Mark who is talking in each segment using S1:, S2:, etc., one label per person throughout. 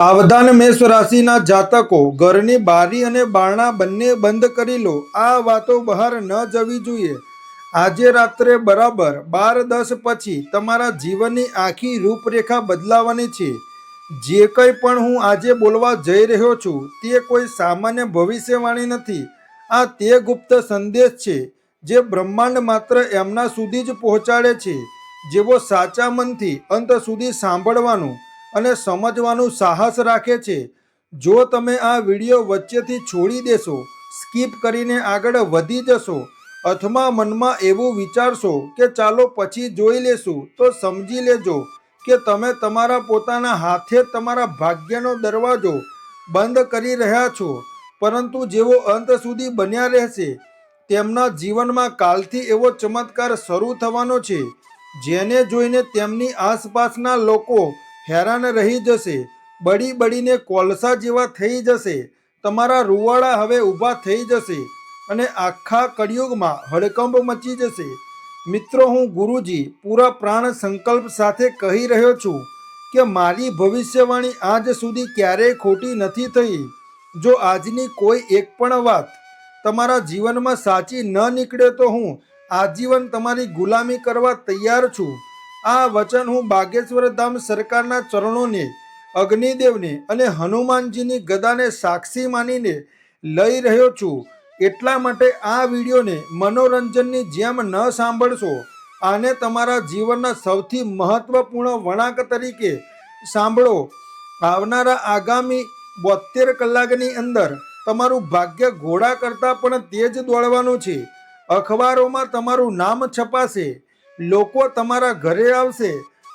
S1: સાવધાન મેષ રાશિના જાતકો, ઘરની બારી અને બારણા બંને બંધ કરી લો. આ વાતો બહાર ન જવી જોઈએ. આજે રાત્રે બરાબર 12:10 પછી તમારા જીવનની આખી રૂપરેખા બદલાવાની છે. જે કંઈ પણ હું આજે બોલવા જઈ રહ્યો છું તે કોઈ સામાન્ય ભવિષ્યવાણી નથી. આ તે ગુપ્ત સંદેશ છે જે બ્રહ્માંડ માત્ર એમના સુધી જ પહોંચાડે છે જેઓ સાચા મનથી અંત સુધી સાંભળવાનું અને સમજવાનું સાહસ રાખે છે. જો તમે આ વિડીયો વચ્ચેથી છોડી દેશો, સ્કીપ કરીને આગળ વધી જશો અથવા મનમાં એવું વિચારશો કે ચાલો પછી જોઈ લેશું, તો સમજી લેજો કે તમે તમારા પોતાના હાથે જ તમારા ભાગ્યનો દરવાજો બંધ કરી રહ્યા છો. પરંતુ જેઓ અંત સુધી બન્યા રહેશે તેમના જીવનમાં કાલથી એવો ચમત્કાર શરૂ થવાનો છે જેને જોઈને તેમની આસપાસના લોકો હેરાન રહી જશે, બળી બળીને કોલસા જેવા થઈ જશે. તમારા રૂવાડા હવે ઊભા થઈ જશે અને આખા કળિયુગમાં હડકંપ મચી જશે. મિત્રો, હું ગુરુજી પૂરા પ્રાણ સંકલ્પ સાથે કહી રહ્યો છું કે મારી ભવિષ્યવાણી આજ સુધી ક્યારેય ખોટી નથી થઈ. જો આજની કોઈ એક પણ વાત તમારા જીવનમાં સાચી ન નીકળે તો હું આજીવન તમારી ગુલામી કરવા તૈયાર છું. આ વચન હું બાગેશ્વર ધામ સરકારના ચરણોને, અગ્નિદેવને અને હનુમાનજીની ગદાને સાક્ષી માનીને લઈ રહ્યો છું. એટલા માટે આ વિડીયોને મનોરંજનની જેમ ન સાંભળશો. આને તમારા જીવનના સૌથી મહત્વપૂર્ણ વળાંક તરીકે સાંભળો. આવનારા આગામી 72 કલાકની અંદર તમારું ભાગ્ય ઘોડા કરતાં પણ તેજ દોડવાનું છે. અખબારોમાં તમારું નામ છપાશે, લોકો તમારા ઘરે આવશે,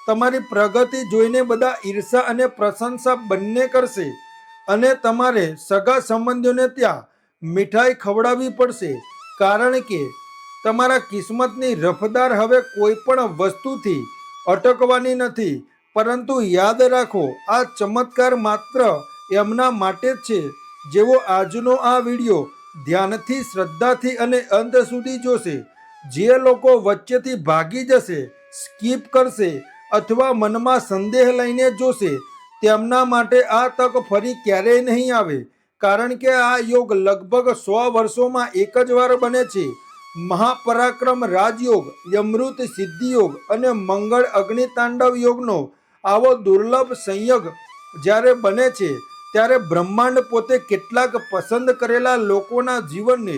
S1: તમારી પ્રગતિ જોઈને બધા ઈર્ષા અને પ્રશંસા બંને કરશે અને તમારે સગા સંબંધીઓને ત્યાં મીઠાઈ ખવડાવવી પડશે. કારણ કે તમારા કિસ્મતની રફતાર હવે કોઈ પણ વસ્તુથી અટકવાની નથી. પરંતુ યાદ રાખો, આ ચમત્કાર માત્ર એમના માટે જ છે જેઓ આજનો આ વિડીયો ધ્યાનથી, શ્રદ્ધાથી અને અંત સુધી જોશે. જે લોકો વચ્ચેથી ભાગી જશે, સ્કીપ કરશે અથવા મનમાં સંદેહ લઈને જોશે તેમના માટે આ તક ફરી ક્યારેય નહીં આવે. કારણ કે આ યોગ લગભગ 100 વર્ષોમાં એક જ વાર બને છે. મહાપરાક્રમ રાજયોગ, યમૃત સિદ્ધિયોગ અને મંગળ અગ્નિતાંડવ યોગનો આવો દુર્લભ સંયોગ જ્યારે બને છે ત્યારે બ્રહ્માંડ પોતે કેટલાક પસંદ કરેલા લોકોના જીવનને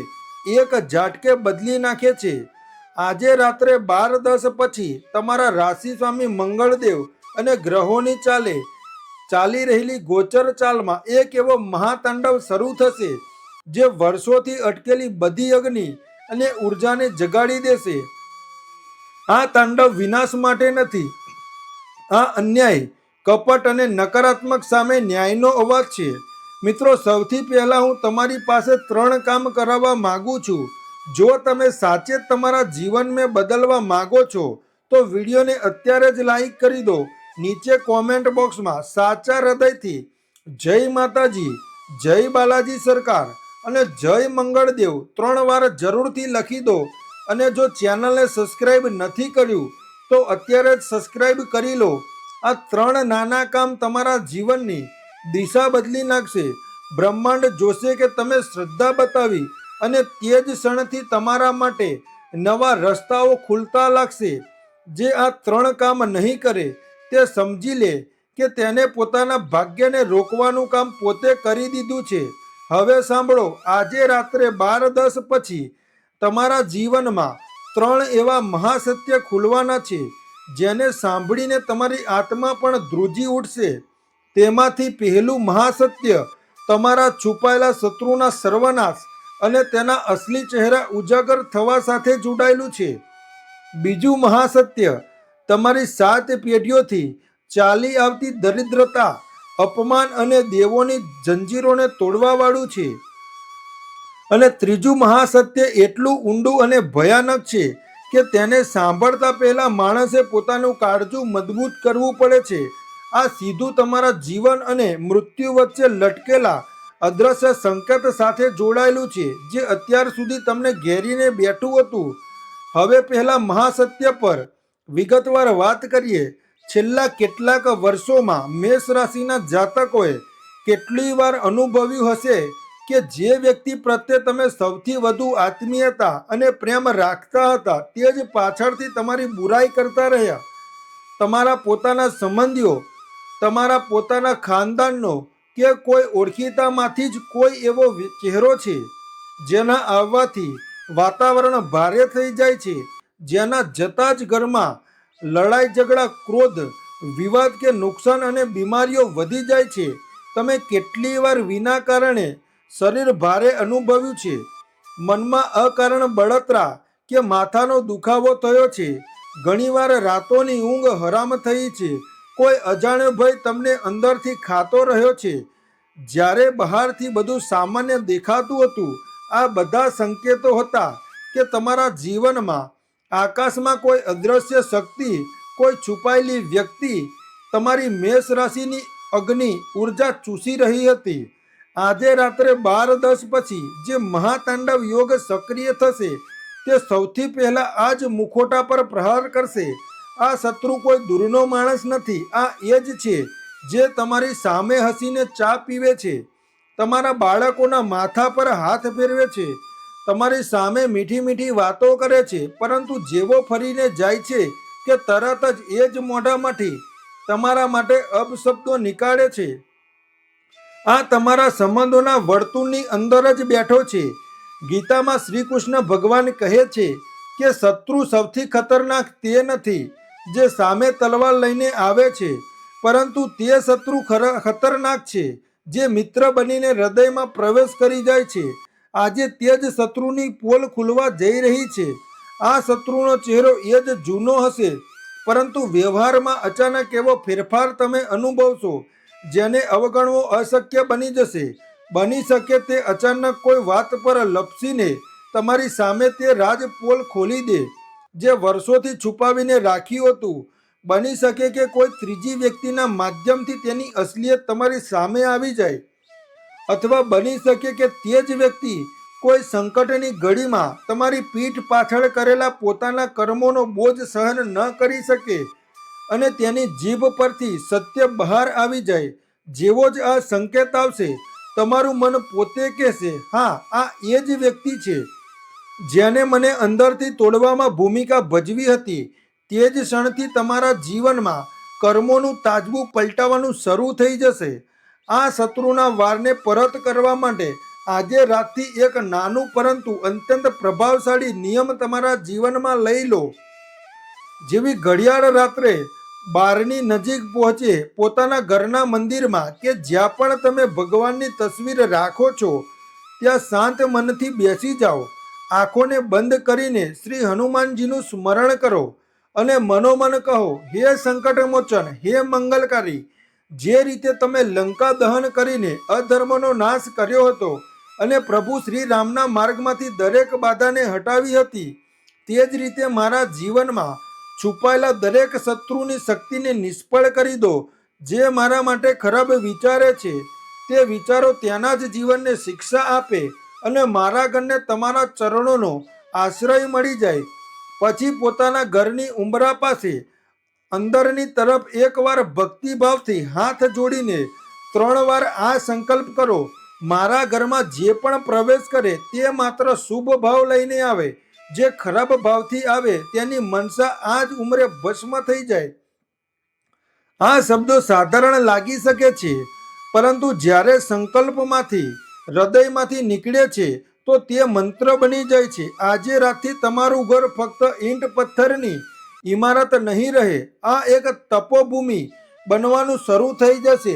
S1: એક ઝાટકે બદલી નાખે છે. આજે રાત્રે 12:10 પછી તમારા રાશિ સ્વામી મંગળદેવ અને ગ્રહોની ચાલી રહેલી ગોચર ચાલમાં એક એવો મહાતાંડવ શરૂ થશે જે વર્ષોથી અટકેલી બધી અગ્નિ અને ઉર્જાને જગાડી દેશે. આ તાંડવ વિનાશ માટે નથી, આ અન્યાય, કપટ અને નકારાત્મક સામે ન્યાયનો અવાજ છે. મિત્રો, સૌથી પહેલા હું તમારી પાસે 3 કામ કરાવવા માંગુ છું. જો તમે સાચે જ તમારા જીવનને બદલવા માંગો છો તો વિડીયોને અત્યારે જ લાઈક કરી દો. નીચે કોમેન્ટ બોક્સમાં સાચા હૃદયથી જય માતાજી, જય બાલાજી સરકાર અને જય મંગળદેવ 3 વાર જરૂરથી લખી દો. અને જો ચેનલને સબસ્ક્રાઈબ નથી કર્યું તો અત્યારે જ સબસ્ક્રાઈબ કરી લો. આ 3 નાના કામ તમારા જીવનની દિશા બદલી નાખશે. બ્રહ્માંડ જોશે કે તમે શ્રદ્ધા બતાવી અને તે જ ક્ષણથી તમારા માટે નવા રસ્તાઓ ખુલતા લાગશે. જે આ 3 કામ નહીં કરે તે સમજી લે કે તેને પોતાના ભાગ્યને રોકવાનું કામ પોતે કરી દીધું છે. હવે સાંભળો, આજે રાત્રે 12:10 પછી તમારા જીવનમાં 3 એવા મહાસત્ય ખુલવાના છે જેને સાંભળીને તમારી આત્મા પણ ધ્રુજી ઉઠશે. તેમાંથી પહેલું મહાસત્ય તમારા છુપાયેલા શત્રુના સર્વનાશ અને તેના અસલી ચહેરા ઉજાગર થવા સાથે જોડાયેલું છે. બીજું મહાસત્ય તમારી 7 પેઢીઓથી ચાલી આવતી દરિદ્રતા, અપમાન અને દેવોની જંજીરોને તોડવાવાળું છે. અને ત્રીજું મહાસત્ય એટલું ઊંડું અને ભયાનક છે કે તેને સાંભળતા પહેલા માણસે પોતાનું કાળજું મજબૂત કરવું પડે છે. આ સીધું તમારા જીવન અને મૃત્યુ વચ્ચે લટકેલા અદ્રશ્ય સંકેત સાથે જોડાયેલું છે જે અત્યાર સુધી તમને ઘેરીને બેઠું હતું. હવે પહેલા મહાસત્ય પર વિગતવાર વાત કરીએ છેલ્લા કેટલાક વર્ષોમાં મેષ રાશિના જાતકોએ કેટલી વાર અનુભવ્યું હશે કે જે વ્યક્તિ પ્રત્યે તમે સૌથી વધુ આત્મીયતા અને પ્રેમ રાખતા હતા તે જ પાછળથી તમારી બુરાઈ કરતા રહ્યા. તમારા પોતાના સંબંધીઓ, તમારા પોતાના ખાનદાનનો કે કોઈ ઓળખીતામાંથી જ કોઈ એવો ચહેરો છે જેના આવવાથી વાતાવરણ ભારે થઈ જાય છે, જેના જતા જ ઘરમાં લડાઈ ઝઘડા, ક્રોધ, વિવાદ કે નુકસાન અને બીમારીઓ વધી જાય છે. તમે કેટલી વાર વિના કારણે શરીર ભારે અનુભવ્યું છે, મનમાં અકારણ બળતરા કે માથાનો દુખાવો થયો છે, ઘણીવાર રાતોની ઊંઘ હરામ થઈ છે, કોઈ અજાણ્યો ભય તમને અંદરથી ખાતો રહ્યો છે જ્યારે બહારથી બધું સામાન્ય દેખાતું હતું. આ બધા સંકેતો હતા કે તમારા જીવનમાં આકાશમાં કોઈ અદૃશ્ય શક્તિ, કોઈ છુપાયેલી વ્યક્તિ તમારી મેષ રાશિની અગ્નિ ઉર્જા ચૂસી રહી હતી. આજે રાત્રે 12:10 પછી જે મહાતાંડવ યોગ સક્રિય થશે તે સૌથી પહેલા આ જ મુખોટા પર પ્રહાર કરશે. આ શત્રુ કોઈ દૂરનો માણસ નથી, આ એ જ છે જે તમારી સામે હસીને ચા પીવે છે, તમારા બાળકોના માથા પર હાથ ફેરવે છે, તમારી સામે મીઠી મીઠી વાતો કરે છે, પરંતુ જેવો ફરીને જાય છે કે તરત જ એ જ મોઢામાંથી તમારા માટે અપશબ્દો નીકાળે છે. આ તમારા સંબંધોના વર્તુળની અંદર જ બેઠો છે. ગીતામાં શ્રી કૃષ્ણ ભગવાન કહે છે કે શત્રુ સૌથી ખતરનાક તે નથી જે સામે તલવાર લઈને આવે છે, પરંતુ તે શત્રુ ખતરનાક છે જે મિત્ર બનીને હૃદયમાં પ્રવેશ કરી જાય છે. આજે તે જ શત્રુની પોલ ખુલવા જઈ રહી છે. આ શત્રુનો ચહેરો એ જ જૂનો હશે, પરંતુ વ્યવહારમાં અચાનક એવો ફેરફાર તમે અનુભવશો જેને અવગણવો અશક્ય બની જશે. બની શકે તે અચાનક કોઈ વાત પર લપસીને તમારી સામે તે રાજ પોલ ખોલી દે જે વર્ષોથી છુપાવીને રાખ્યું હતું. બની શકે કે કોઈ ત્રીજી વ્યક્તિના માધ્યમથી તેની અસલિયત તમારી સામે આવી જાય, અથવા બની શકે કે તે જ વ્યક્તિ કોઈ સંકટની ઘડીમાં તમારી પીઠ પાછળ કરેલા પોતાના કર્મોનો બોજ સહન ન કરી શકે અને તેની જીભ પરથી સત્ય બહાર આવી જાય. જેવો જ આ સંકેત આવશે, તમારું મન પોતે કહેશે, હા, આ એ જ વ્યક્તિ છે જેને મને અંદરથી તોડવામાં ભૂમિકા ભજવી હતી. તે જ ક્ષણથી તમારા જીવનમાં કર્મોનું તાજબું પલટાવાનું શરૂ થઈ જશે. આ શત્રુના વારને પરત કરવા માટે આજે રાતથી એક નાનું પરંતુ અત્યંત પ્રભાવશાળી નિયમ તમારા જીવનમાં લઈ લો. જેવી ઘડિયાળ રાત્રે 12ની નજીક પહોંચે, પોતાના ઘરના મંદિરમાં કે જ્યાં પણ તમે ભગવાનની તસવીર રાખો છો ત્યાં શાંત મનથી બેસી જાઓ. આંખોને બંધ કરીને શ્રી હનુમાનજીનું સ્મરણ કરો અને મનોમન કહો, હે સંકટમોચન, હે મંગલકારી, જે રીતે તમે લંકા દહન કરીને અધર્મનો નાશ કર્યો હતો અને પ્રભુ શ્રી રામના માર્ગમાંથી દરેક બાધાને હટાવી હતી, તે જ રીતે મારા જીવનમાં છુપાયેલા દરેક શત્રુની શક્તિને નિષ્ફળ કરી દો. જે મારા માટે ખરાબ વિચારે છે તે વિચારો તેના જ જીવનને શિક્ષા આપે અને મારા ઘરને તમારા ચરણોનો આશ્રય મળી જાય. પછી પોતાના ઘરની ઉંબરા પાસે અંદરની તરફ એકવાર ભક્તિભાવથી હાથ જોડીને 3 વાર આ સંકલ્પ કરો, મારા ઘરમાં જે પણ પ્રવેશ કરે તે માત્ર શુભ ભાવ લઈને આવે, જે ખરાબ ભાવથી આવે તેની મનસા આ જ ઉંમરે ભસ્મ થઈ જાય. આ શબ્દો સાધારણ લાગી શકે છે, પરંતુ જ્યારે સંકલ્પમાંથી, હૃદયમાંથી નીકળે છે તો તે મંત્ર બની જાય છે. આજે રાતથી તમારું ઘર ફક્ત ઈંટ પથ્થરની ઇમારત નહીં રહે, આ એક તપોભૂમિ બનવાનું શરૂ થઈ જશે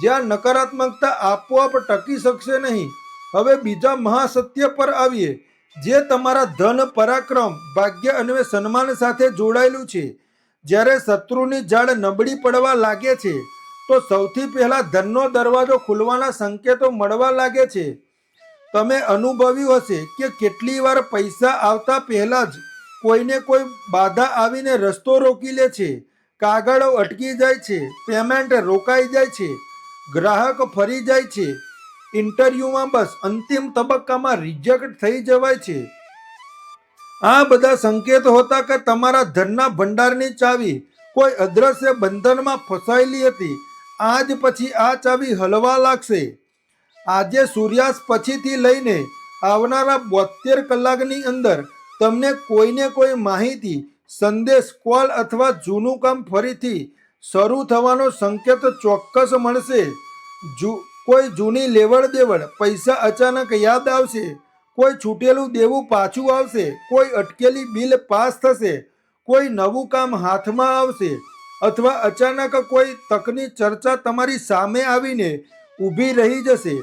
S1: જ્યાં નકારાત્મકતા આપોઆપ ટકી શકશે નહીં. હવે બીજા મહાસત્ય પર આવીએ જે તમારા ધન, પરાક્રમ, ભાગ્ય અને સન્માન સાથે જોડાયેલું છે. જ્યારે શત્રુની જાળ નબળી પડવા લાગે છે તો સૌથી પહેલા ધનનો દરવાજો ખુલવાના સંકેતો મળવા લાગે છે. તમે અનુભવ્યું હશે કે કેટલી વાર પૈસા આવતા પહેલા જ કોઈને કોઈ બાધા આવીને રસ્તો રોકી લે છે, કાગળો અટકી જાય છે, પેમેન્ટ રોકાઈ જાય છે, ગ્રાહક ફરી જાય છે, ઇન્ટરવ્યુમાં બસ અંતિમ તબક્કામાં રિજેક્ટ થઈ જવાય છે. આ બધા સંકેત હોતા કે તમારા ધનના ભંડારની ચાવી કોઈ અદ્રશ્ય બંધનમાં ફસાયેલી હતી. આજ પછી આ ચાવી હલવા લાગશે. આજે સૂર્યાસ્ત પછીથી લઈને આવનારા 72 કલાકની અંદર તમને કોઈને કોઈ માહિતી, સંદેશ, કોલ અથવા જૂનું કામ ફરીથી શરૂ થવાનો સંકેત ચોક્કસ મળશે. કોઈ જૂની લેવડ દેવડ, પૈસા અચાનક યાદ આવશે. કોઈ છૂટેલું દેવું પાછું આવશે. કોઈ અટકેલી બિલ પાસ થશે. કોઈ નવું કામ હાથમાં આવશે. અથવા અચાનક કોઈ તકની ચર્ચા તમારી સામે આવીને ઊભી રહી જશે.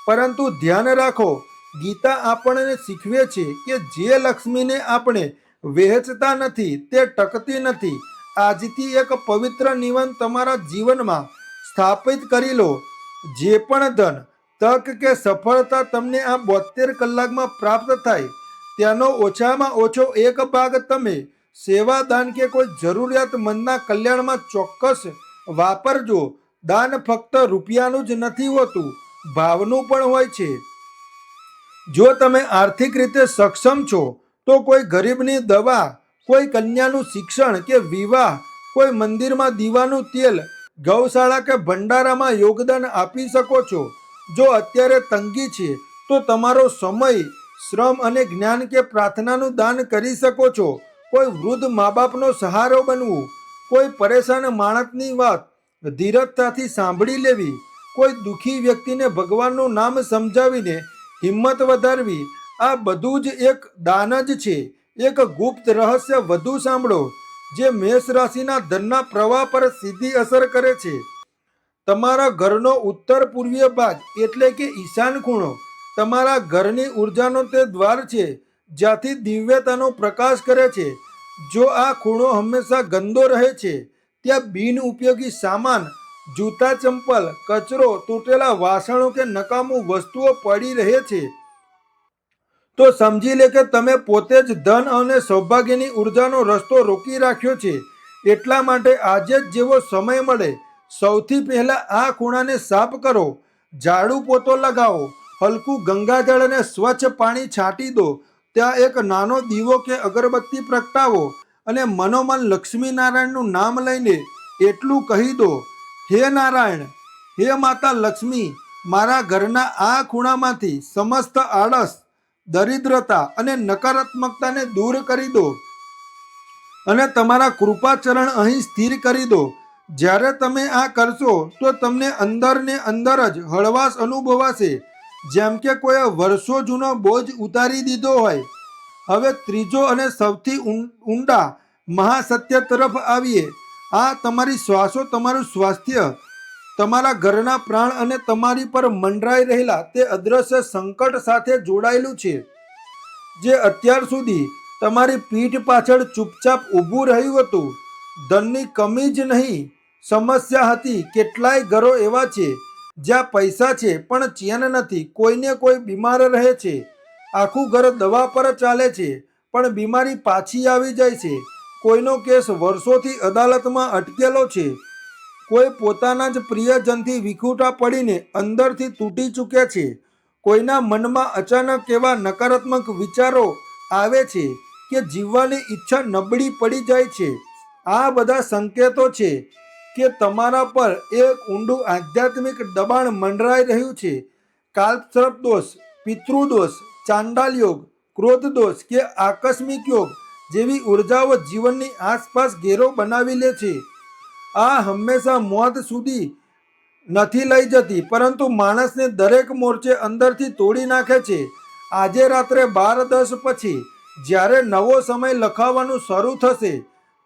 S1: પરંતુ ધ્યાન રાખો, ગીતા આપણને શીખવે છે કે જે લક્ષ્મીને આપણે વહેંચતા નથી તે ટકતી નથી. આજથી એક પવિત્ર નિયમ તમારા જીવનમાં સ્થાપિત કરી લો. જે પણ ધન, તક કે સફળતા તમને આ 72 કલાકમાં પ્રાપ્ત થાય તેનો ઓછામાં ઓછો એક ભાગ તમે સેવા, દાન કે કોઈ જરૂરિયાતમંદના કલ્યાણમાં ચોક્કસ વાપરજો. દાન ફક્ત રૂપિયાનું જ નથી હોતું, ભાવનું પણ હોય છે. જો તમે આર્થિક રીતે સક્ષમ છો તો કોઈ ગરીબની દવા, કોઈ કન્યાનું શિક્ષણ કે વિવાહ, કોઈ મંદિરમાં દીવાનું તેલ, ગૌશાળા કે ભંડારામાં યોગદાન આપી શકો છો. જો અત્યારે તંગી છે તો તમારો સમય, શ્રમ અને જ્ઞાન કે પ્રાર્થનાનું દાન કરી શકો છો. કોઈ વૃદ્ધ મા બાપનો સહારો બનવું, કોઈ પરેશાન માણસની વાત ધીરજતાથી સાંભળી લેવી, કોઈ દુઃખી વ્યક્તિને ભગવાનનું નામ સમજાવીને હિંમત વધારવી, આ બધું જ એક દાન જ છે. એક ગુપ્ત રહસ્ય વધુ સાંભળો જે મેષ રાશિના ધનના પ્રવાહ પર સીધી અસર કરે છે. તમારા ઘરનો ઉત્તર પૂર્વીય ભાગ એટલે કે ઈશાન ખૂણો તમારા ઘરની ઉર્જાનો તે દ્વાર છે જ્યાંથી દિવ્યતાનો પ્રકાશ કરે છે. જો આ ખૂણો હંમેશા ગંદો રહે છે, ત્યાં બિનઉપયોગી સામાન, જૂતા, ચંપલ, કચરો, તૂટેલા વાસણો કે નકામું વસ્તુઓ પડી રહે છે, તો સમજી લે કે તમે પોતે જ ધન અને સૌભાગ્યની ઉર્જાનો રસ્તો રોકી રાખ્યો છે. એટલા માટે આજે જ જેવો સમય મળે સૌથી પહેલા આ ખૂણાને સાફ કરો. ઝાડુ પોતો લગાવો, હલકું ગંગાજળ અને સ્વચ્છ પાણી છાંટી દો. ત્યાં એક નાનો દીવો કે અગરબત્તી પ્રગટાવો અને મનોમન લક્ષ્મી નારાયણનું નામ લઈને એટલું કહી દો, હે નારાયણ, હે માતા લક્ષ્મી, મારા ઘરના આ ખૂણામાંથી સમસ્ત આળસ, દરિદ્રતા અને નકારાત્મકતાને દૂર કરી દો અને તમારા કૃપાચરણ અહીં સ્થિર કરી દો. જ્યારે તમે આ કરશો તો તમને અંદર ને અંદર જ હળવાશ અનુભવાશે, જેમ કે કોઈ વર્ષો જૂનો બોજ ઉતારી દીધો હોય. હવે ત્રીજો અને સૌથી ઊંડા મહાસત્ય તરફ આવીએ. આ તમારી શ્વાસો, તમારું સ્વાસ્થ્ય, તમારા ઘરના પ્રાણ અને તમારી પર મંડરાઈ રહેલા તે અદ્રશ્ય સંકટ સાથે જોડાયેલું છે, જે અત્યાર સુધી તમારી પીઠ પાછળ ચૂપચાપ ઊભું રહ્યું હતું. ધનની કમી જ નહીં, સમસ્યા હતી. કેટલાય ઘરો એવા છે જ્યાં પૈસા છે પણ ચેન નથી. કોઈને કોઈ બીમાર રહે છે, આખું ઘર દવા પર ચાલે છે પણ બીમારી પાછી આવી જાય છે. કોઈનો કેસ વર્ષોથી અદાલતમાં અટકેલો છે. કોઈ પોતાના જ પ્રિયજનથી વિખૂટા પડીને અંદરથી તૂટી ચૂક્યા છે. કોઈના મનમાં અચાનક એવા નકારાત્મક વિચારો આવે છે કે જીવવાની ઈચ્છા નબળી પડી જાય છે. આ બધા સંકેતો છે કે તમારા પર એક ઊંડું આધ્યાત્મિક દબાણ મંડરાઈ રહ્યું છે. કાલસર્પ દોષ, પિતૃદોષ, ચાંડાલ યોગ, ક્રોધ દોષ કે આકસ્મિક યોગ જેવી ઉર્જાઓ જીવનની આસપાસ ઘેરો બનાવી લે છે. આ હંમેશા મોત સુધી નથી લઈ જતી, પરંતુ માણસને દરેક મોરચે અંદરથી તોડી નાખે છે. આજે રાત્રે 12:10 પછી જ્યારે નવો સમય લખાવાનું શરૂ થશે,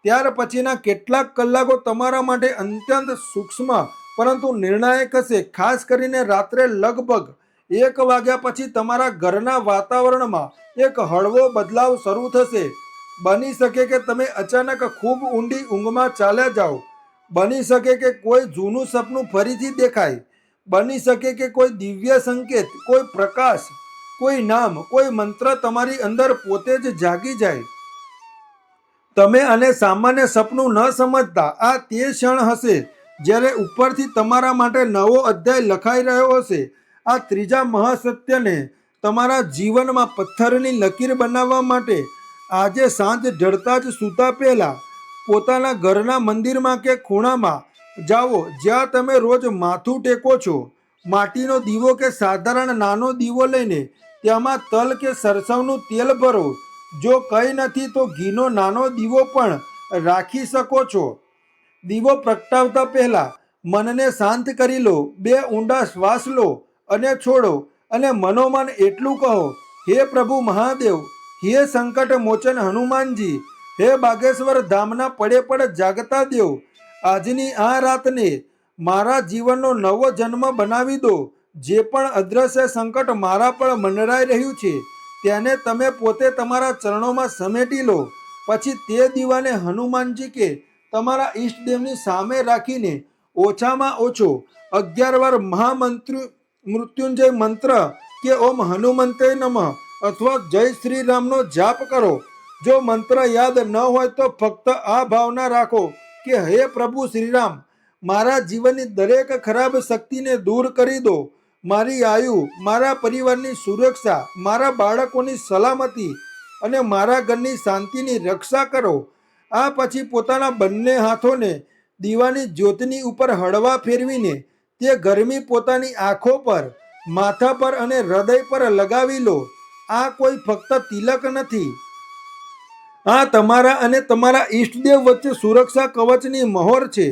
S1: ત્યાર પછીના કેટલાક કલાકો તમારા માટે અત્યંત સૂક્ષ્મ પરંતુ નિર્ણાયક હશે. ખાસ કરીને રાત્રે લગભગ 1 વાગ્યા પછી તમારા ઘરના વાતાવરણમાં એક હળવો બદલાવ શરૂ થશે. બની શકે કે તમે અચાનક ખૂબ ઊંડી ઊંઘમાં ચાલ્યા જાઓ. બની શકે કે કોઈ જૂનું સપનું ફરીથી દેખાય. બની શકે કે કોઈ દિવ્ય સંકેત, કોઈ પ્રકાશ, કોઈ નામ, કોઈ મંત્ર તમારી અંદર પોતે જ જાગી જાય. તમે આને સામાન્ય સપનું ન સમજતા. આ તે ક્ષણ હશે જ્યારે ઉપરથી તમારા માટે નવો અધ્યાય લખાઈ રહ્યો હશે. આ ત્રીજા મહાસત્યને તમારા જીવનમાં પથ્થરની લકીર બનાવવા માટે આજે સાંજ ઢળતા જ સૂતા પહેલા પોતાના ઘરના મંદિરમાં કે ખૂણામાં જાઓ જ્યાં તમે રોજ માથું ટેકો છો. માટીનો દીવો કે સાધારણ નાનો દીવો લઈને તેમાં તલ કે સરસવનું તેલ ભરો. જો કંઈ નથી તો ઘીનો નાનો દીવો પણ રાખી શકો છો. દીવો પ્રગટાવતા પહેલા મનને શાંત કરી લો. 2 ઊંડા શ્વાસ લો અને છોડો અને મનોમન એટલું કહો, હે પ્રભુ મહાદેવ, હે સંકટ મોચન હનુમાનજી, હે બાગેશ્વર ધામના પડે પડ જાગતા દેવ, આજની આ રાતને મારા જીવનનો નવો જન્મ બનાવી દો. જે પણ અદ્રશ્ય સંકટ મારા પર મંડરાઈ રહ્યું છે તેને તમે પોતે તમારા ચરણોમાં સમેટી લો. પછી તે દીવાને હનુમાનજી કે તમારા ઈષ્ટદેવની સામે રાખીને ઓછામાં ઓછો 11 વાર મૃત્યુંજય મંત્ર કે ઓમ હનુમંતે નમઃ અથવા જય શ્રી રામનો જાપ કરો. જો મંત્ર યાદ ન હોય તો ફક્ત આ ભાવના રાખો કે હે પ્રભુ શ્રીરામ, મારા જીવનની દરેક ખરાબ શક્તિને દૂર કરી દો. મારી આયુ, મારા પરિવારની સુરક્ષા, મારા બાળકોની સલામતી અને મારા ઘરની શાંતિની રક્ષા કરો. આ પછી પોતાના બંને હાથોને દીવાની જ્યોતની ઉપર હળવા ફેરવીને તે ગરમી પોતાની આંખો પર, માથા પર અને હૃદય પર લગાવી લો. આ કોઈ ફક્ત તિલક નથી, આ તમારા અને તમારા ઈષ્ટદેવ વચ્ચે સુરક્ષા કવચની મહોર છે.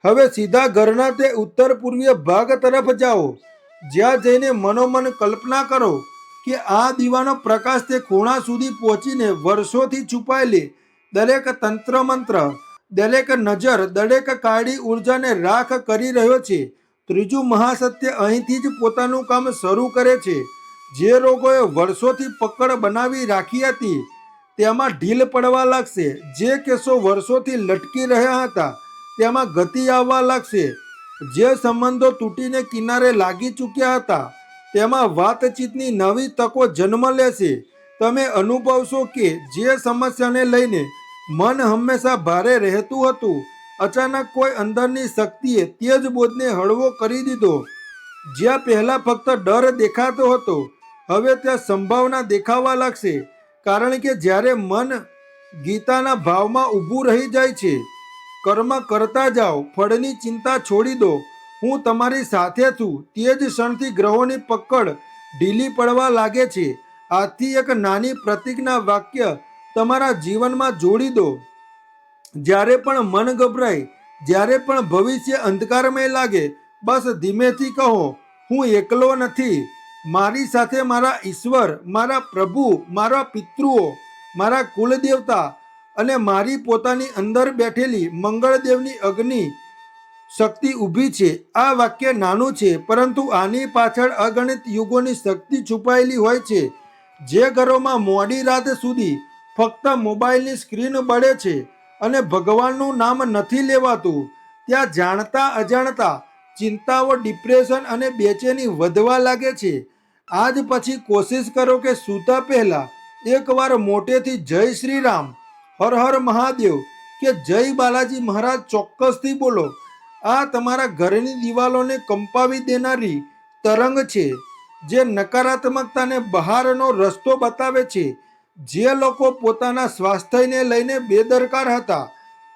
S1: હવે સીધા ઘરના તે ઉત્તર પૂર્વીય ભાગ તરફ જાઓ. જ્યાં જઈને મનોમન કલ્પના કરો કે આ દીવાનો પ્રકાશ તે ખૂણા સુધી પહોંચીને વર્ષોથી છુપાયેલી દરેક તંત્ર મંત્ર, દરેક નજર, દરેક કાળી ઉર્જાને રાખ કરી રહ્યો છે. ત્રીજું મહાસત્ય અહીંથી જ પોતાનું કામ શરૂ કરે છે. જે રોગોએ વર્ષોથી પકડ બનાવી રાખી હતી તેમાં ઢીલ પડવા લાગશે. જે કેસો વર્ષોથી લટકી રહ્યા હતા તેમાં ગતિ આવવા લાગશે. જે સંબંધો તૂટીને કિનારે લાગી ચૂક્યા હતા તેમાં વાતચીતની નવી તકો જન્મ લેશે. તમે અનુભવશો કે જે સમસ્યાને લઈને મન હંમેશા ભારે રહેતું હતું, અચાનક કોઈ અંદરની શક્તિએ તે જ બોધને હળવો કરી દીધો. જ્યાં પહેલા ફક્ત ડર દેખાતો હતો હવે ત્યાં સંભાવના દેખાવા લાગશે. કારણ કે જ્યારે મન ગીતાના ભાવમાં ઊભું રહી જાય છે, કર્મ કરતા જાઓ, ફળની ચિંતા છોડી દો, હું તમારી સાથે છું, તે જ ક્ષણથી ગ્રહોની પકડ ઢીલી પડવા લાગે છે. આજથી એક નાની પ્રતિજ્ઞા વાક્ય તમારા જીવનમાં જોડી દો. જ્યારે પણ મન ગભરાય, જ્યારે પણ ભવિષ્ય અંધકારમય લાગે, બસ ધીમેથી કહો, હું એકલો નથી. મારી સાથે મારા ઈશ્વર, મારા પ્રભુ, મારા પિતૃઓ, મારા કુલદેવતા અને મારી પોતાની અંદર બેઠેલી મંગળદેવની અગ્નિ શક્તિ ઊભી છે. આ વાક્ય નાનું છે પરંતુ આની પાછળ અગણિત યુગોની શક્તિ છુપાયેલી હોય છે. જે ઘરોમાં મોડી રાત સુધી ફક્ત મોબાઈલની સ્ક્રીન બળે છે અને ભગવાનનું નામ નથી લેવાતું, ત્યાં જાણતા અજાણતા ચિંતાઓ, ડિપ્રેશન અને બેચેની વધવા લાગે છે. આજ પછી કોશિશ કરો કે સૂતા પહેલા એકવાર મોટેથી જય શ્રી રામ, હર હર મહાદેવ કે જય બાલાજી મહારાજ ચોક્કસથી બોલો. આ તમારા ઘરની દિવાલોને કંપાવી દેનારી તરંગ છે જે નકારાત્મકતાને બહારનો રસ્તો બતાવે છે. જે લોકો પોતાના સ્વાસ્થ્યને લઈને બેદરકાર હતા,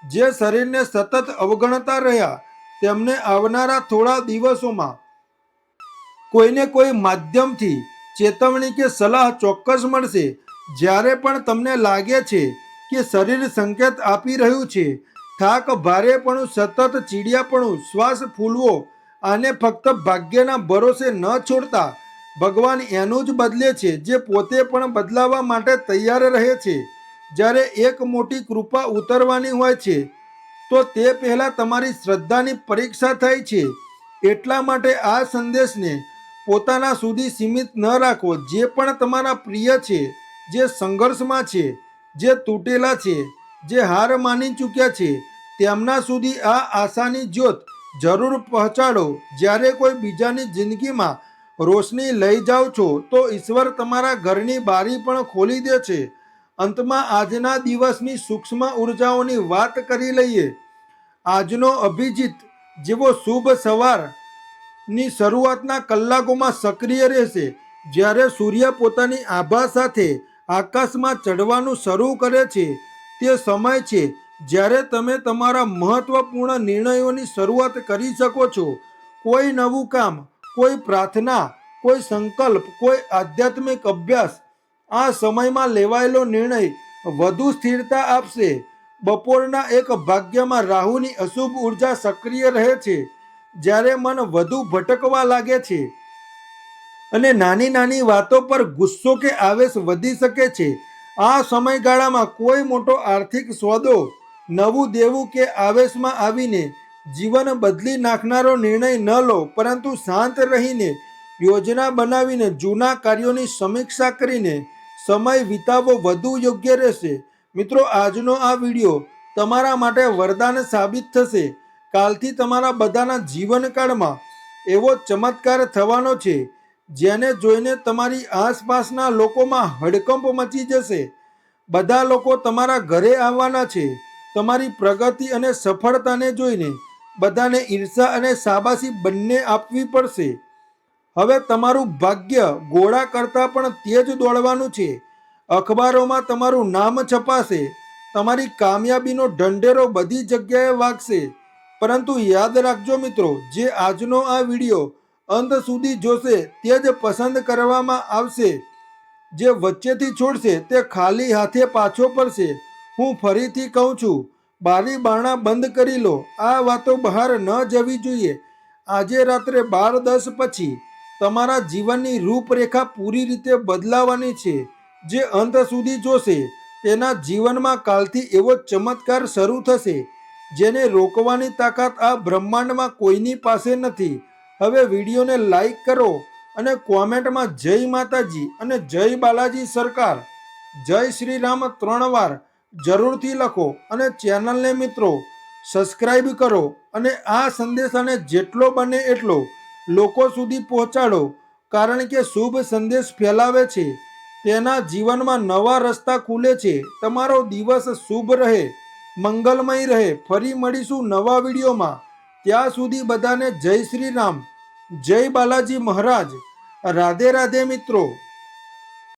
S1: જે શરીરને સતત અવગણતા રહ્યા, તેમને આવનારા થોડા દિવસોમાં કોઈને કોઈ માધ્યમથી ચેતવણી કે સલાહ ચોક્કસ મળશે. જ્યારે પણ તમને લાગે છે કે શરીર સંકેત આપી રહ્યું છે, થાક, ભારેપણું, સતત ચીડિયાપણું, શ્વાસ ફૂલવો, આને ફક્ત ભાગ્યના ભરોસે ન છોડતા. ભગવાન એનું જ બદલે છે જે પોતે પણ બદલાવા માટે તૈયાર રહે છે. જ્યારે એક મોટી કૃપા ઉતરવાની હોય છે તો તે પહેલાં તમારી શ્રદ્ધાની પરીક્ષા થાય છે. એટલા માટે આ સંદેશને પોતાના સુધી સીમિત ન રાખો. જે પણ તમારા પ્રિય છે, જે સંઘર્ષમાં છે, જે તૂટેલા છે, જે હાર માની ચૂક્યા છે, તેમના સુધી આ આશાની જ્યોત જરૂર પહોંચાડો. જ્યારે કોઈ બીજાની જિંદગીમાં રોશની લઈ જાઓ છો તો ઈશ્વર તમારા ઘરની બારી પણ ખોલી દે છે. અંતમાં આજના દિવસની સૂક્ષ્મ ઉર્જાઓની વાત કરી લઈએ. આજનો અભિજીત જેવો શુભ સવારની શરૂઆતના કલાકોમાં સક્રિય રહેશે. જ્યારે સૂર્ય પોતાની આભા સાથે આકાશમાં ચઢવાનું શરૂ કરે છે, તે સમય છે જ્યારે તમે તમારા મહત્વપૂર્ણ નિર્ણયોની શરૂઆત કરી શકો છો, કોઈ નવું કામ, કોઈ પ્રાર્થના, કોઈ સંકલ્પ, કોઈ આધ્યાત્મિક અભ્યાસ, આ સમયમાં લેવાયેલો નિર્ણય વધુ સ્થિરતા આપશે. બપોરના એક ભાગ્યમાં રાહુની અશુભ ઉર્જા સક્રિય રહે છે, જ્યારે મન વધુ ભટકવા લાગે છે અને નાની નાની વાતો પર ગુસ્સો કે આવેશ વધી શકે છે. આ સમયગાળામાં કોઈ મોટો આર્થિક સોદો, નવું દેવું કે આવેશમાં આવીને જીવન બદલી નાખનારો નિર્ણય ન લો, પરંતુ શાંત રહીને યોજના બનાવીને જૂના કાર્યોની સમીક્ષા કરીને સમય વિતાવવો વધુ યોગ્ય રહેશે. મિત્રો, આજનો આ વિડીયો તમારા માટે વરદાન સાબિત થશે. કાલથી તમારા બધાના જીવનકાળમાં એવો ચમત્કાર થવાનો છે જેને જોઈને તમારી આસપાસના લોકોમાં હડકંપ મચી જશે. બધા લોકો તમારા ઘરે આવવાના છે. તમારી પ્રગતિ અને સફળતાને જોઈને બધાને ઈર્ષા અને શાબાશી બંને આપવી પડશે. હવે તમારું ભાગ્ય ઘોડા કરતાં પણ તેજ દોડવાનું છે. અખબારોમાં તમારું નામ છપાશે. તમારી કામયાબીનો ઢંઢેરો બધી જગ્યાએ વાગશે. પરંતુ યાદ રાખજો મિત્રો, જે આજનો આ વિડીયો અંત સુધી જોશે તે જ પસંદ કરવામાં આવશે. જે વચ્ચેથી છોડશે તે ખાલી હાથે પાછો પડશે. હું ફરીથી કહું છું, બારી બારણા બંધ કરી લો. આ વાતો બહાર ન જવી જોઈએ. આજે રાત્રે 12:10 પછી તમારા જીવનની રૂપરેખા પૂરી રીતે બદલાવાની છે. જે અંત સુધી જોશે તેના જીવનમાં કાલથી એવો ચમત્કાર શરૂ થશે જેને રોકવાની તાકાત આ બ્રહ્માંડમાં કોઈની પાસે નથી. હવે વિડીયોને લાઈક કરો અને કોમેન્ટમાં જય માતાજી અને જય બાલાજી સરકાર, જય શ્રી રામ 3 વાર જરૂરથી લખો અને ચેનલને મિત્રો સબસ્ક્રાઈબ કરો અને આ સંદેશાને જેટલો બને એટલો લોકો સુધી પહોંચાડો, કારણ કે શુભ સંદેશ ફેલાવે છે તેના જીવનમાં નવા રસ્તા ખુલે છે. તમારો દિવસ શુભ રહે, મંગલમય રહે. ફરી મળીશું નવા વિડીયોમાં. ત્યાં સુધી બધાને જય શ્રી રામ, જય બાલાજી મહારાજ. રાધે રાધે મિત્રો.